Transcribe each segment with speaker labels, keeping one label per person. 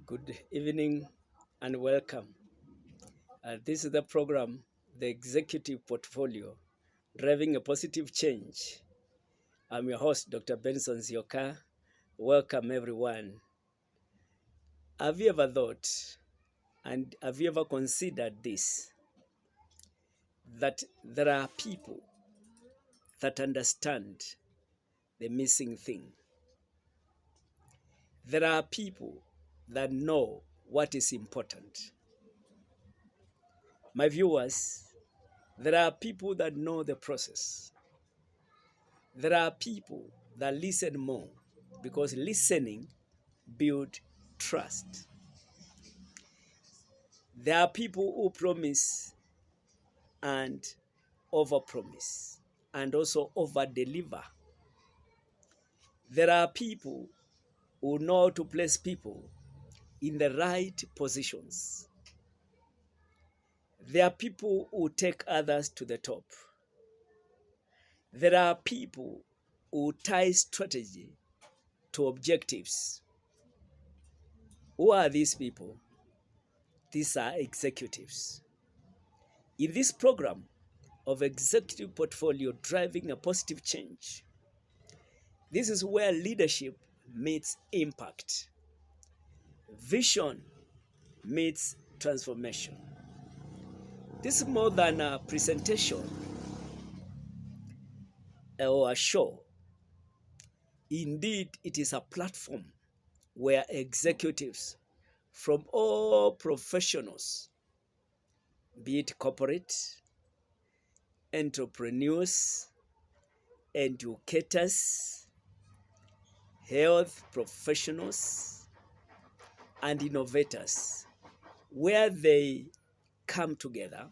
Speaker 1: Good evening and welcome. This is the program, The Executive Portfolio, Driving a Positive Change. I'm your host, Dr. Benson Zioka. Welcome, everyone. Have you ever thought and have you ever considered this? That there are people that understand the missing thing. There are people that know what is important. My viewers, there are people that know the process. There are people that listen more because listening builds trust. There are people who promise and overpromise and also overdeliver. There are people who know how to place people in the right positions. There are people who take others to the top. There are people who tie strategy to objectives. Who are these people? These are executives. In this program of Executive Portfolio Driving a Positive Change, this is where leadership meets impact, vision meets transformation. This is more than a presentation or a show. Indeed, it is a platform where executives from all professionals, be it corporate, entrepreneurs, educators, health professionals, and innovators, where they come together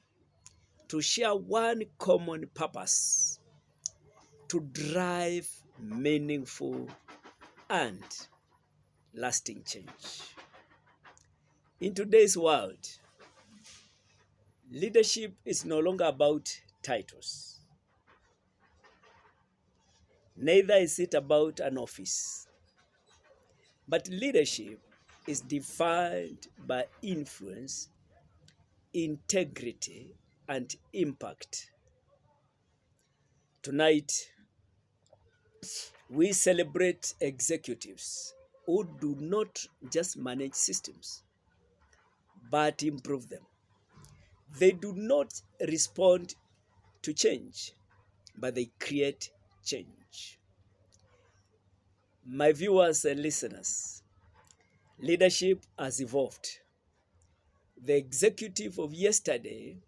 Speaker 1: to share one common purpose: to drive meaningful and lasting change. In today's world, leadership is no longer about titles. Neither is it about an office. But leadership is defined by influence, integrity, and impact. Tonight, we celebrate executives who do not just manage systems, but improve them. They do not respond to change, but they create change. My viewers and listeners, leadership has evolved. The executive of yesterday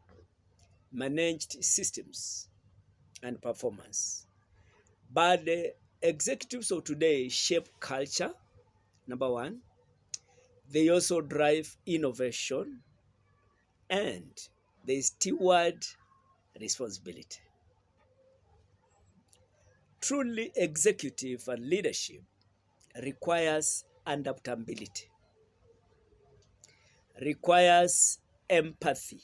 Speaker 1: managed systems and performance, but the executives of today shape culture, number one. They also drive innovation and they steward responsibility. Truly executive and leadership requires adaptability, requires empathy,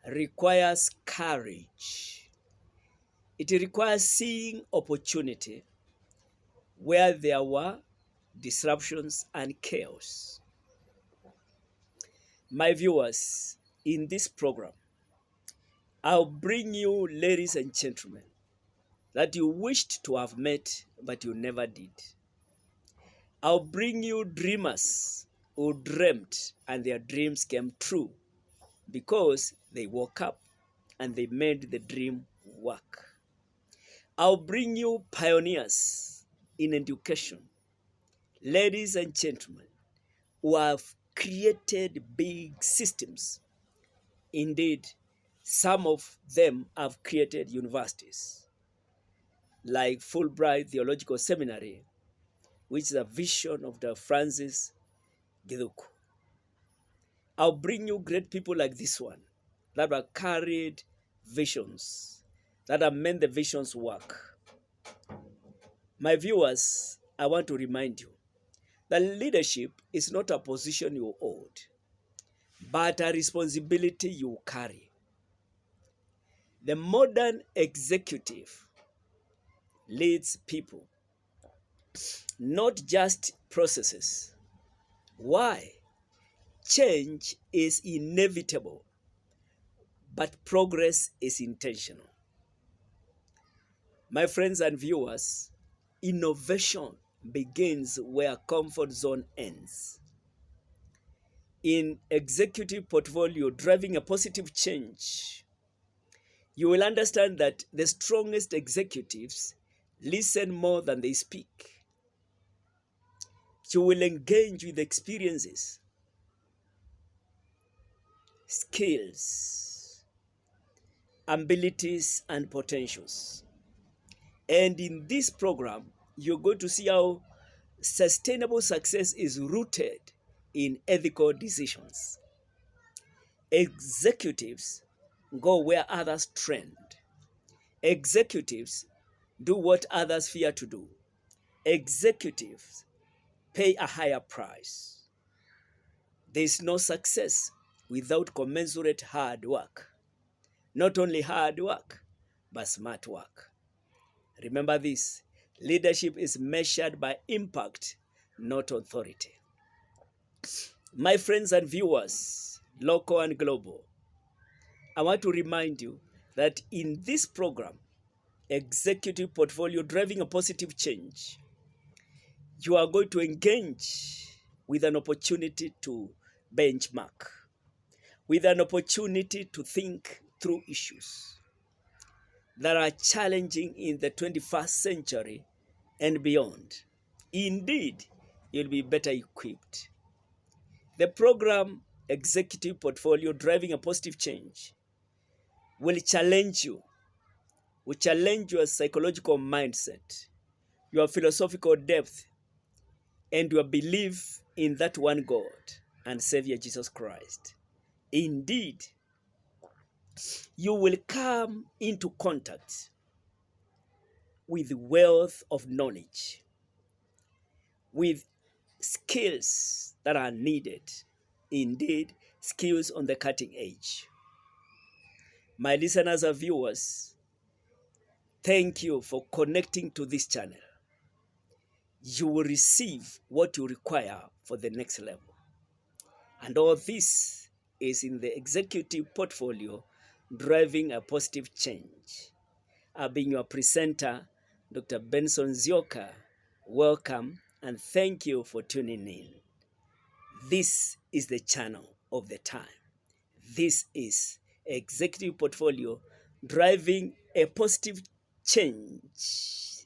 Speaker 1: requires courage. It requires seeing opportunity where there were disruptions and chaos. My viewers, in this program, I'll bring you, ladies and gentlemen, that you wished to have met but you never did. I'll bring you dreamers who dreamt and their dreams came true because they woke up and they made the dream work. I'll bring you pioneers in education, ladies and gentlemen, who have created big systems. Indeed, some of them have created universities, like Fulbright Theological Seminary, which is a vision of the Francis Giduku. I'll bring you great people like this one that have carried visions, that have made the visions work. My viewers, I want to remind you that leadership is not a position you hold, but a responsibility you carry. The modern executive leads people, not just processes. Why? Change is inevitable, but progress is intentional. My friends and viewers, innovation begins where comfort zone ends. In executive portfolio, driving a positive change, you will understand that the strongest executives listen more than they speak. You will engage with experiences, skills, abilities, and potentials. And in this program, you're going to see how sustainable success is rooted in ethical decisions. Executives go where others trend. Executives do what others fear to do. Executives pay a higher price. There is no success without commensurate hard work. Not only hard work, but smart work. Remember this, leadership is measured by impact, not authority. My friends and viewers, local and global, I want to remind you that in this program, Executive Portfolio Driving a Positive Change, you are going to engage with an opportunity to benchmark, with an opportunity to think through issues that are challenging in the 21st century and beyond. Indeed, you'll be better equipped. The program Executive Portfolio Driving a Positive Change will challenge you, will challenge your psychological mindset, your philosophical depth, and your belief in that one God and Savior Jesus Christ. Indeed, you will come into contact with wealth of knowledge, with skills that are needed, indeed, skills on the cutting edge. My listeners and viewers, thank you for connecting to this channel. You will receive what you require for the next level. And all this is in the Executive Portfolio Driving a Positive Change. I've been your presenter, Dr. Benson Zioka. Welcome and thank you for tuning in. This is the channel of the time. This is Executive Portfolio Driving a Positive Change.